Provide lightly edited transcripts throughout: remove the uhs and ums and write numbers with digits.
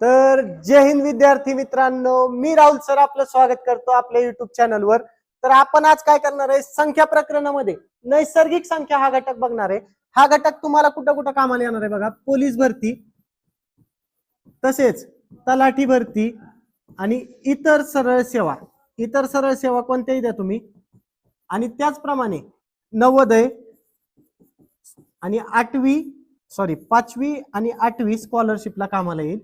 तर जय हिंद विद्यार्थी मित्रांनो, मी राहुल सर आपलं स्वागत करतो आपल्या युट्यूब चॅनलवर। तर आपण आज काय करणार आहे, संख्या प्रकरणामध्ये नैसर्गिक संख्या हा घटक बघणार आहे। हा घटक तुम्हाला कुठं कुठं कामाला येणार आहे बघा, पोलीस भरती, तसेच तलाठी भरती आणि इतर सरळ सेवा। इतर सरळ सेवा कोणत्याही द्या तुम्ही, आणि त्याचप्रमाणे नवोदय आणि 5वी आणि 8वी स्कॉलरशिपला कामाला येईल।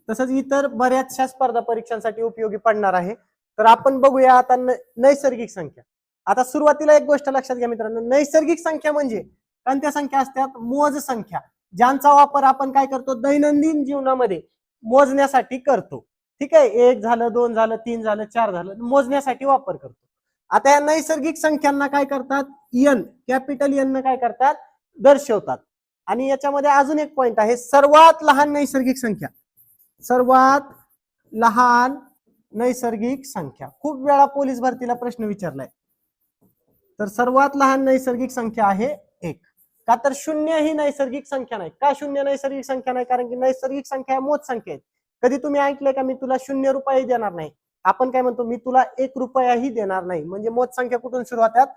तसंच इतर बऱ्याचशा स्पर्धा परीक्षांसाठी उपयोगी पडणार आहे। तर आपण बघूया आता नैसर्गिक संख्या। आता सुरुवातीला एक गोष्ट लक्षात घ्या मित्रांनो, नैसर्गिक संख्या म्हणजे कोणत्या संख्या असतात, मोज संख्या, ज्यांचा वापर आपण काय करतो, दैनंदिन जीवनामध्ये मोजण्यासाठी करतो। ठीक आहे, 1 झालं, 2 झालं, 3 झालं, 4 झालं, मोजण्यासाठी वापर करतो। आता या नैसर्गिक संख्यांना काय करतात, एन, कॅपिटल एन काय करतात, दर्शवतात। आणि याच्यामध्ये अजून एक पॉइंट आहे, सर्वात लहान नैसर्गिक संख्या। सर्वात लहान नैसर्गिक संख्या खूप वेळा पोलीस भरतीला प्रश्न विचारलाय। तर सर्वात लहान नैसर्गिक संख्या आहे 1। का तर 0 ही नैसर्गिक संख्या नाही। का 0 नैसर्गिक संख्या नाही, कारण की नैसर्गिक संख्या मोज संख्या आहेत। कधी तुम्ही ऐकलंय का मी तुला 0 रुपये देणार नाही? आपण काय म्हणतो, मी तुला 1 रुपयाही देणार नाही। म्हणजे मोज संख्या कुठून सुरू होतात,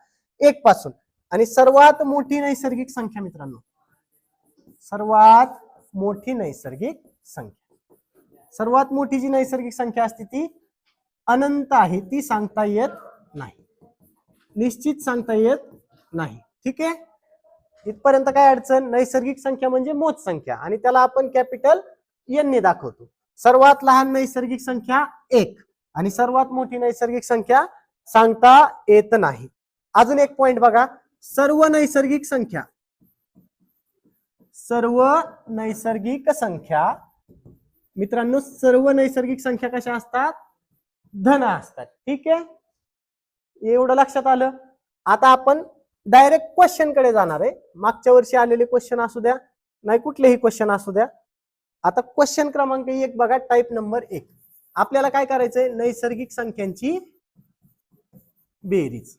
1 पासून। आणि सर्वात मोठी नैसर्गिक संख्या मित्रांनो, सर्वात मोठी नैसर्गिक संख्या, सर्वात मोठी जी नैसर्गिक संख्या असते ती अनंत आहे, ती सांगता येत नाही, निश्चित सांगता येत नाही। ठीक आहे, इथपर्यंत काय अडचण? नैसर्गिक संख्या म्हणजे मोज संख्या आणि त्याला आपण कॅपिटल एन ने दाखवतो। सर्वात लहान नैसर्गिक संख्या 1 आणि सर्वात मोठी नैसर्गिक संख्या सांगता येत नाही। अजून एक पॉइंट बघा, सर्व नैसर्गिक संख्या, सर्व नैसर्गिक संख्या मित्रांनो, सर्व नैसर्गिक संख्या कशा असतात, धन असतात। ठीक आहे, एवढं लक्षात आलं। आता आपण डायरेक्ट क्वेश्चन कडे जाणार आहे। मागच्या वर्षी आलेले क्वेश्चन असू द्या, नाही कुठलेही क्वेश्चन असू द्या। आता क्वेश्चन क्रमांक 1 बघा, टाइप नंबर 1। आपल्याला काय करायचंय, नैसर्गिक संख्यांची बेरीज।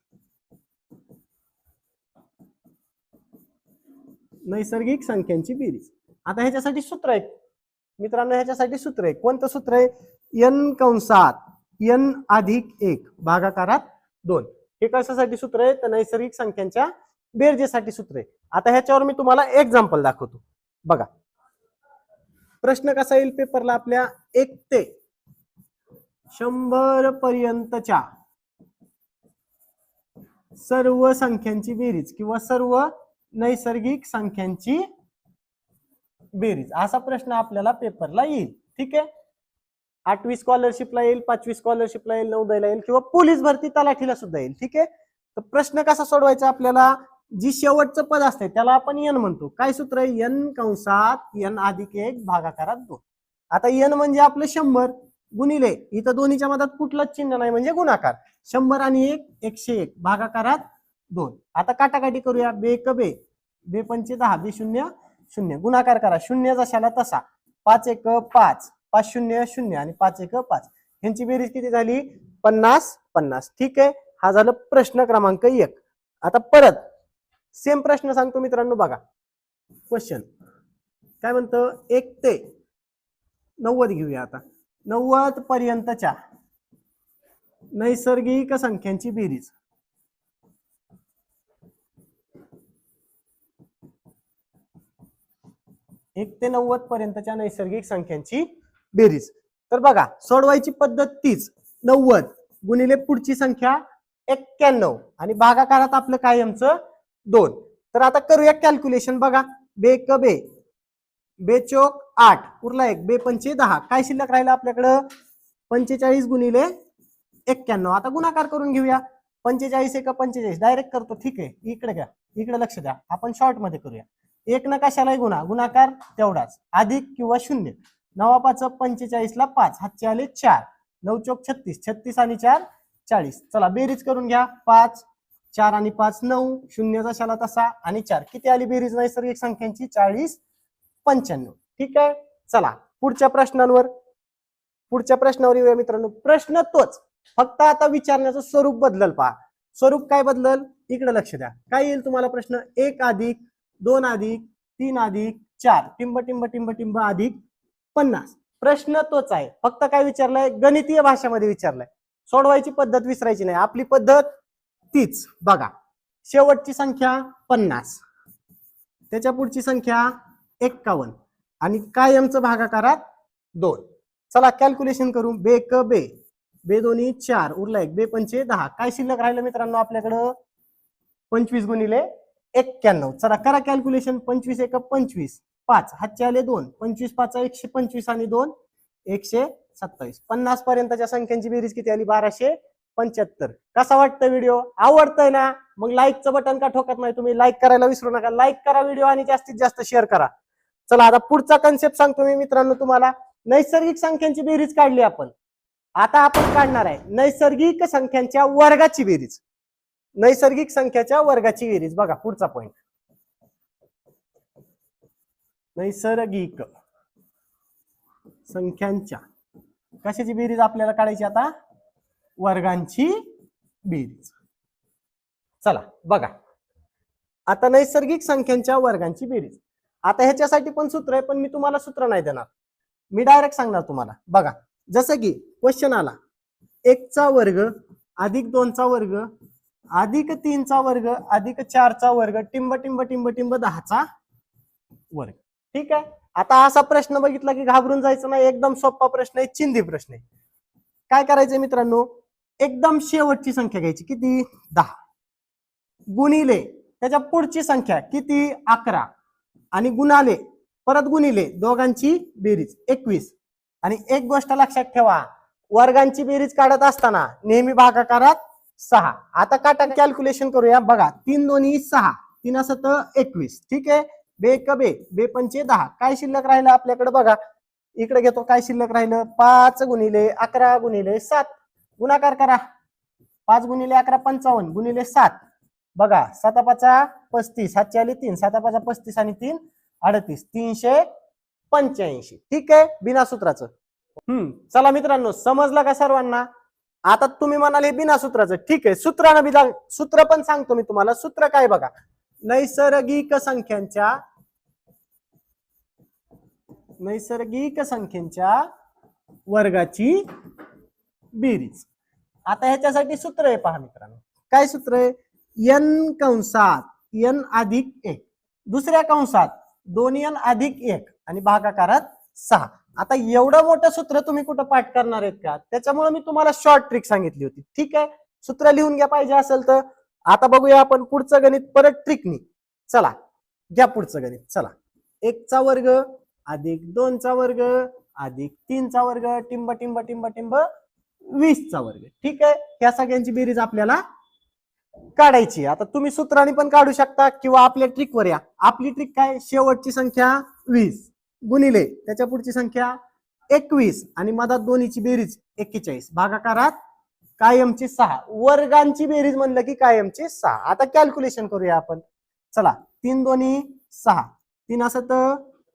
नैसर्गिक संख्यांची बेरीज। आता ह्याच्यासाठी सूत्र आहे मित्रांनो, ह्याच्यासाठी सूत्र आहे। कोणतं सूत्र आहे? n कंसात n अधिक 1 भागाकारात 2। हे कशासाठी सूत्र आहे, तर नैसर्गिक संख्यांच्या बेरजेसाठी सूत्र आहे। आता ह्याच्यावर मी तुम्हाला एक्झाम्पल दाखवतो बघा। प्रश्न कसा येईल पेपरला आपल्या, 1 ते 100 पर्यंतच्या सर्व संख्यांची बेरीज किंवा सर्व नैसर्गिक संख्यांची बेरीज, असा प्रश्न आपल्याला पेपरला येईल। ठीक आहे, 8वी स्कॉलरशिपला येईल, 5वी स्कॉलरशिपला येईल, नवोदयला येईल किंवा पोलीस भरती तलाठीला सुद्धा येईल। ठीक आहे, तर प्रश्न कसा सोडवायचा आपल्याला, जी शेवटचं पद असते त्याला आपण n म्हणतो। काय सूत्र आहे, n कंसात n अधिक 1 भागाकारात 2। आता n म्हणजे आपलं 100 गुणिले, इथं दोन्हीच्या मधात कुठलंच चिन्ह नाही म्हणजे गुणाकार, 100 आणि 1 101 भागाकारात 2। आता काटाकाटी करूया, बे क बे, बे पंचे 10, बे शून्य शून्य, गुणाकार करा, शून्य जशाला तसा, 5 1 5, 5 0 0 आणि 5 1 5, ह्यांची बेरीज किती झाली, 50 50। ठीक आहे, हा झाला प्रश्न क्रमांक 1। आता परत सेम प्रश्न सांगतो मित्रांनो बघा। क्वेश्चन काय म्हणतं, 1 ते 90 घेऊया। आता 90 पर्यंतच्या नैसर्गिक संख्यांची बेरीज। 1 ते 90 पर्यंतच्या नैसर्गिक संख्यांची बेरीज। तर बघा, सोडवायची पद्धत तीच, 90 गुणिले पुढची संख्या 91 आणि भागाकारात आपलं कायमचं 2। तर आता करूया कॅल्क्युलेशन बघा, बे क बे, बे चोक 8 उरला 1, बे पंचे 10, काय शिल्लक राहिलं आपल्याकडं, 45 गुणिले 91। आता गुणाकार करून घेऊया, 45 1 45 डायरेक्ट करतो। ठीक आहे, इकडे घ्या, इकडे लक्ष द्या, आपण शॉर्ट मध्ये करूया। 1 न कशालाही गुणाकार तेवढाच, अधिक किंवा शून्य, 9 5 45 ला 5, हातचे आले 4, 9 चोक 36, 36 आणि 4 40। चला बेरीज करून घ्या, 5 4 आणि 5 9, शून्य जशाला तसा आणि 4, किती आली बेरीज नैसर्गिक संख्यांची, 40 95। ठीक आहे, चला पुढच्या प्रश्नांवर येऊया मित्रांनो। प्रश्न तोच, फक्त आता विचारण्याचं स्वरूप बदलल पहा। स्वरूप काय बदलल, इकडे लक्ष द्या। काय येईल तुम्हाला प्रश्न, 1 अधिक 2 अधिक 3 अधिक 4 टिंब टिंब टिंब टिंब अधिक 50। प्रश्न तोच आहे, फक्त काय विचारलंय, गणितीय भाषेमध्ये विचारलंय. सोडवायची पद्धत विसरायची नाही, आपली पद्धत तीच. बघा, शेवटची संख्या 50, त्याच्या पुढची संख्या 51 आणि कायमचं भागाकारात 2. चला कॅल्क्युलेशन करू. बे क बे, बे दोन्ही 4, उरला 1, बे पंचे 10. काय शिल्लक राहिलं मित्रांनो आपल्याकडं? 25 गुणिले 91. चला करा कॅल्क्युलेशन. 25 एक 25, 5 हातचे आले 2, 25 5 125 आणि 2 127. 50 पर्यंतच्या संख्यांची बेरीज किती आली? 1275. कसा वाटतं व्हिडिओ? आवडतंय ना? मग लाईकचं बटन का ठोकत नाही तुम्ही? लाईक करायला विसरू नका. लाईक करा व्हिडिओ आणि जास्तीत जास्त शेअर करा. चला आता पुढचा कन्सेप्ट सांगतो मी मित्रांनो तुम्हाला. नैसर्गिक संख्यांची बेरीज काढली आपण. आता आपण काढणार आहे नैसर्गिक संख्यांच्या वर्गाची बेरीज. नैसर्गिक संख्याच्या वर्गाची बेरीज. बघा पुढचा पॉइंट, नैसर्गिक संख्यांच्या कशाची बेरीज आपल्याला काढायची? आता वर्गांची बेरीज. चला बघा, आता नैसर्गिक संख्यांच्या वर्गांची बेरीज. आता ह्याच्यासाठी पण सूत्र आहे, पण मी तुम्हाला सूत्र नाही देणार, मी डायरेक्ट सांगणार तुम्हाला. बघा, जसं की क्वेश्चन आला, 1 चा वर्ग अधिक 2 चा वर्ग अधिक 3 चा वर्ग अधिक 4 चा वर्ग टिंब टिंब टिंब टिंब 10 चा वर्ग. ठीक आहे. आता असा प्रश्न बघितला की घाबरून जायचं नाही, एकदम सोपा प्रश्न आहे, चिंदी प्रश्न आहे. काय करायचंय मित्रांनो, एकदम शेवटची संख्या घ्यायची, किती? 10, गुणिले त्याच्या पुढची संख्या किती? 11 आणि गुणाले परत गुणिले दोघांची बेरीज 21. आणि एक गोष्ट लक्षात ठेवा, वर्गांची बेरीज काढत असताना नेहमी भागाकारात 6. आता काटा कॅल्क्युलेशन करूया. बघा, 3 दोन्ही 6, 3 7 21. ठीक आहे. बे क बे, बे पंचे 10. काय शिल्लक राहिलं आपल्याकडे? बघा इकडे घेतो, काय शिल्लक राहिलं? 5 गुणिले 11 गुणिले 7. गुणाकार करा. 5 गुणिले 11 55 गुणिले 7. बघा 7 5 35, 7 आले 3, 7 5 35 आणि 3 38, 385. ठीक आहे, बिना सूत्राचं. चला मित्रांनो, समजलं का सर्वांना? आता तुम्ही म्हणाल हे बिना सूत्राचं. ठीक आहे, सूत्रानं सूत्र पण सांगतो मी तुम्हाला. सूत्र काय? बघा, नैसर्गिक संख्यांच्या वर्गाची बेरीज. आता ह्याच्यासाठी सूत्र आहे, पहा मित्रांनो. काय सूत्र आहे? n कंसात n अधिक 1, दुसऱ्या कंसात 2n अधिक 1 आणि भागाकारात 6. आता एवढं मोठं सूत्र तुम्ही कुठं पाठ करणार आहेत का? त्याच्यामुळे मी तुम्हाला शॉर्ट ट्रिक सांगितली होती. ठीक आहे, सूत्र लिहून घ्या पाहिजे असेल तर. आता बघूया आपण पुढचं गणित परत ट्रिकनी. चला घ्या पुढचं गणित. चला, 1 चा वर्ग अधिक 2 चा वर्ग अधिक 3 चा वर्ग टिंब टिंब टिंब टिंब 20 चा वर्ग. ठीक आहे, ह्या सगळ्यांची बेरीज आपल्याला काढायची. आता तुम्ही सूत्राने पण काढू शकता किंवा आपल्या ट्रिकवर या. आपली ट्रिक काय? शेवटची संख्या 20 गुणिले त्याच्या पुढची संख्या 21 आणि मधात दोन्हीची बेरीज 41, भागाकारात कायमची 6. वर्गांची बेरीज म्हणलं की कायमची 6. आता कॅल्क्युलेशन करूया आपण. चला, 3 दोन्ही 6, 3 7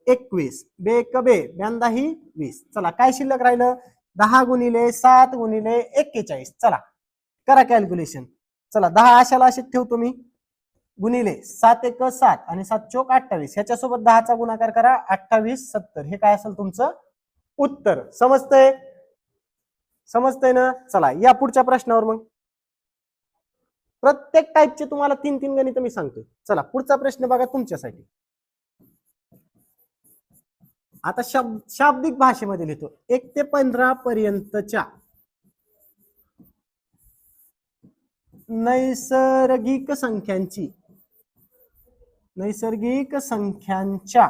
21, बे क बे, ब्यांदा ही 20. चला, काय शिल्लक राहिलं? 10 गुणिले 7 गुणिले 41. चला करा कॅल्क्युलेशन. चला, 10 अशाला अशी ठेवतो मी, गुणिले 7 1 7 आणि 7 चौक 28. ह्याच्यासोबत 10 चा गुणाकार करा, 28 70. हे काय असेल तुमचं उत्तर. समजतंय? समजतंय ना? चला या पुढच्या प्रश्नावर. मग प्रत्येक टाईपचे तुम्हाला 3 गणित मी सांगतोय. चला पुढचा प्रश्न बघा तुमच्यासाठी. आता शाब्दिक भाषेमध्ये लिहितो. 1 ते 15 पर्यंतच्या नैसर्गिक संख्यांच्या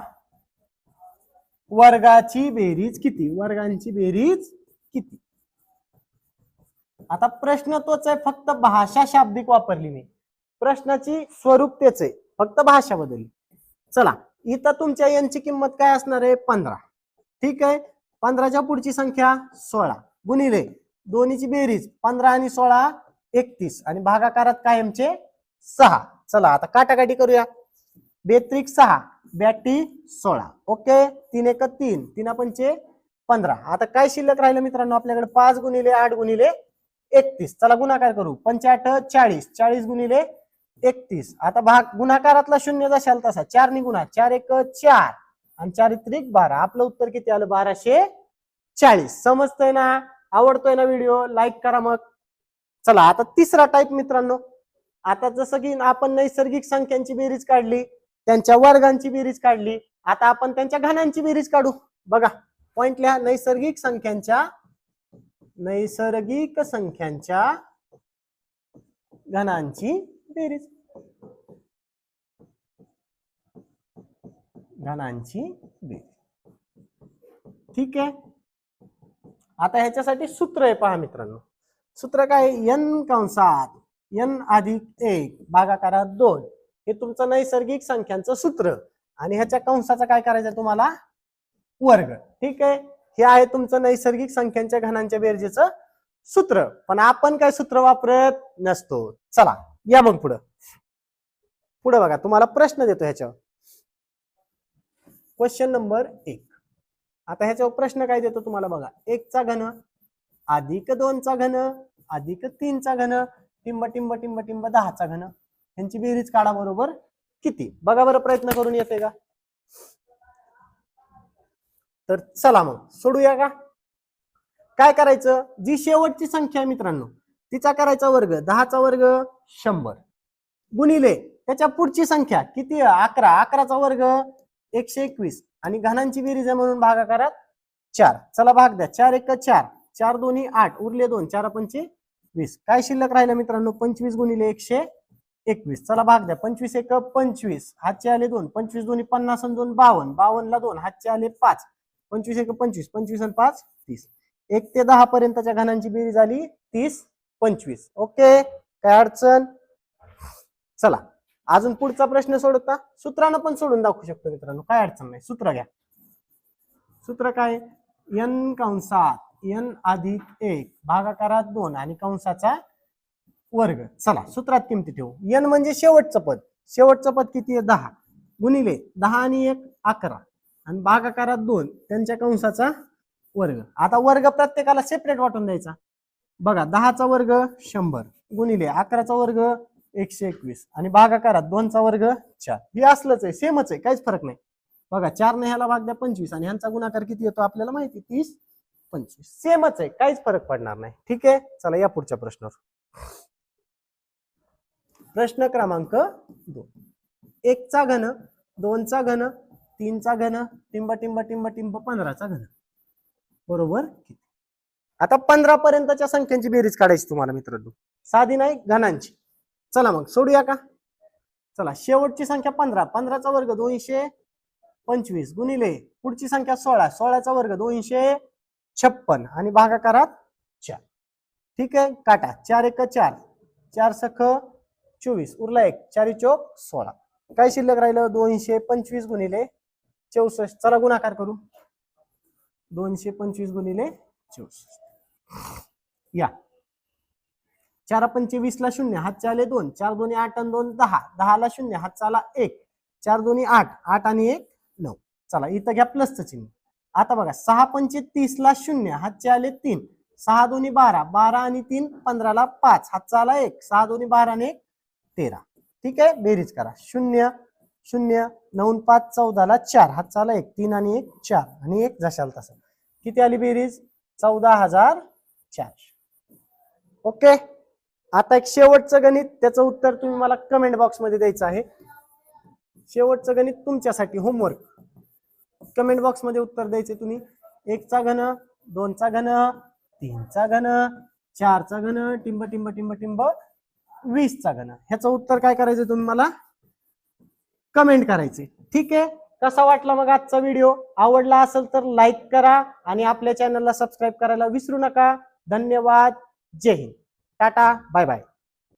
वर्गाची बेरीज किती? वर्गांची बेरीज किती? आता प्रश्न तोच आहे, फक्त भाषा शाब्दिक वापरली मी. प्रश्नाची स्वरूप तेच आहे, फक्त भाषा बदलली. चला, इथं तुमच्या यांची किंमत काय असणार आहे? 15. ठीक आहे, 15च्या पुढची संख्या 16 गुणिले दोन्हीची बेरीज 15 आणि 16 31 आणि भागाकारात कायमचे 6. चला आता काटाकाटी करूया. 2 6, 2 16. ओके, 3 1 3, 3 पंचे 15. आता काय शिल्लक राहिलं मित्रांनो आपल्याकडे? 5 गुणिले 8 गुणिले 31. चला गुणाकार करू. 5 8 40, 40 गुणिले 31. आता भाग गुणाकारातला शून्य जशाल तसा 4 नि गुणा, 4 1 4 आणि 4 3 12. आपलं उत्तर किती आलं? 1200 40. समजतंय ना? आवडतोय ना व्हिडिओ? लाईक करा मग. चला आता तिसरा टाईप मित्रांनो. आता जसं की आपण नैसर्गिक संख्यांची बेरीज काढली, त्यांच्या वर्गांची बेरीज काढली, आता आपण त्यांच्या घनांची बेरीज काढू. बघा पॉइंट लिहा. नैसर्गिक संख्यांच्या घनांची बेरीज. ठीक आहे. आता ह्याच्यासाठी सूत्र आहे पहा मित्रांनो. सूत्र काय? n कंसात n अधिक 1 भागाकारात 2 हे तुमचं नैसर्गिक संख्यांचं सूत्र. आणि ह्याच्या कंसाचं काय करायचं तुम्हाला? वर्ग. ठीक आहे. हे आहे तुमचं नैसर्गिक संख्यांच्या घनांच्या बेरजेचं सूत्र. पण आपण काय सूत्र वापरत नसतो. चला या मग पुढे बघा. तुम्हाला प्रश्न देतो ह्याच्यावर. Question number 1. आता ह्याच्यावर प्रश्न काय देतो तुम्हाला बघा. 1 चा घन अधिक 2 चा घन अधिक 3 चा घन टिंब टिंब टिंब टिंब 10 चा घन यांची बेरीज काढा. बरोबर किती? बघा बरं प्रयत्न करून येते का? तर चला मग सोडूया का? काय करायचं? जी शेवटची संख्या आहे मित्रांनो तिचा करायचा वर्ग. 10 चा वर्ग 100 गुणिले त्याच्या पुढची संख्या किती? 11. 11 चा वर्ग 121 आणि घनांची बेरीज आहे म्हणून भागाकारात 4. चला भाग द्या. 4 1 4 4 2 8 उरले 2 4 5 20. काय शिल्लक राहिलं मित्रांनो? 25 गुणिले 121. चला भाग द्या. 25 1 25 हातचे आले 2 25 2 50 आणि 2 52 52 ला 2 हातचे आले 5 25 1 25 25 आणि 5 30. 1 ते 10 पर्यंतच्या घनांची बेरीज आली 30 25. ओके. काय अडचण? चला अजून पुढचा प्रश्न सोडता. सूत्रानं पण सोडून दाखवू शकतो मित्रांनो. काय अडचण नाही. सूत्र घ्या. सूत्र काय? n कंसात n अधिक 1 भागाकारात 2 आणि कंसाचा वर्ग. चला सूत्रात किमती ठेवू. n म्हणजे शेवटचं पद. शेवटचं पद किती आहे? 10 गुणिले 10 आणि 1 11 आणि भागाकारात 2 त्यांच्या कंसाचा वर्ग. आता वर्ग प्रत्येकाला सेपरेट वाटून द्यायचा. बघा 10 चा वर्ग 100 गुणिले 11 चा वर्ग 121 आणि भागाकारात 2 चा वर्ग 4. हे असलंच आहे. सेमच आहे. काहीच फरक नाही. बघा 4 ने ह्याला भाग द्या 25 आणि ह्यांचा गुणाकार किती येतो आपल्याला माहिती 30 25. सेमच आहे. काहीच फरक पडणार नाही. ठीक आहे. चला या पुढच्या प्रश्नावर. प्रश्न क्रमांक 2. 1 चा घन 2 चा घन 3 चा घन टिंब टिंब टिंब टिंब 15 चा घन बरोबर किती? आता 15 पर्यंतच्या संख्यांची बेरीज काढायची तुम्हाला मित्रांनो. साधी नाही, घनांची. चला मग सोडूया का? चला शेवटची संख्या 15. 15 चा वर्ग 225 गुणिले पुढची संख्या 16. 16 चा वर्ग 256 आणि भागाकारात 4. ठीक आहे. काटा. 4 1 4 4 सख 24 उरला 1 4 चौक 16. काय शिल्लक राहिलं? 225 गुणिले 64. चला गुणाकार करू. 225 गुणिले 64. या 4 5 20 ला 0 हातचे आले 2 4 2 8 आणि 2 10 10 ला 0 हातचा आला 1 4 2 8 8 आणि 1 9. चला इथं घ्या प्लसचं चिन्ह. आता बघा 6 5 30 ला 0 हातचे आले 3 6 2 12 12 आणि 3 15 ला 5 हातचा आला 1 6 2 12 आणि 1 13. ठीक आहे. बेरीज करा. 0 0 9 5 14 ला 4 हातचा आला 1 3 आणि 1 4 आणि 1 जशाल तसं. किती आली बेरीज? 14,004. ओके. आता एक शेवटचं गणित. त्याचं उत्तर तुम्ही मला कमेंट बॉक्स मध्ये द्यायचं आहे. शेवटचं गणित तुमच्यासाठी होमवर्क. कमेंट बॉक्स मध्ये उत्तर द्यायचे तुम्ही. 1 चा घन 2 चा घन 3 चा घन 4 चा घन टिंब टिंब टिंब टिंब 20 चा घन. ह्याचं उत्तर काय करायचं तुम्ही मला कमेंट करायचे. ठीक आहे. कसा वाटला मग आजचा व्हिडिओ? आवडला असेल तर लाईक करा आणि आपल्या चॅनलला सबस्क्राईब करायला विसरू नका. धन्यवाद. जय हिंद. Tata bye bye.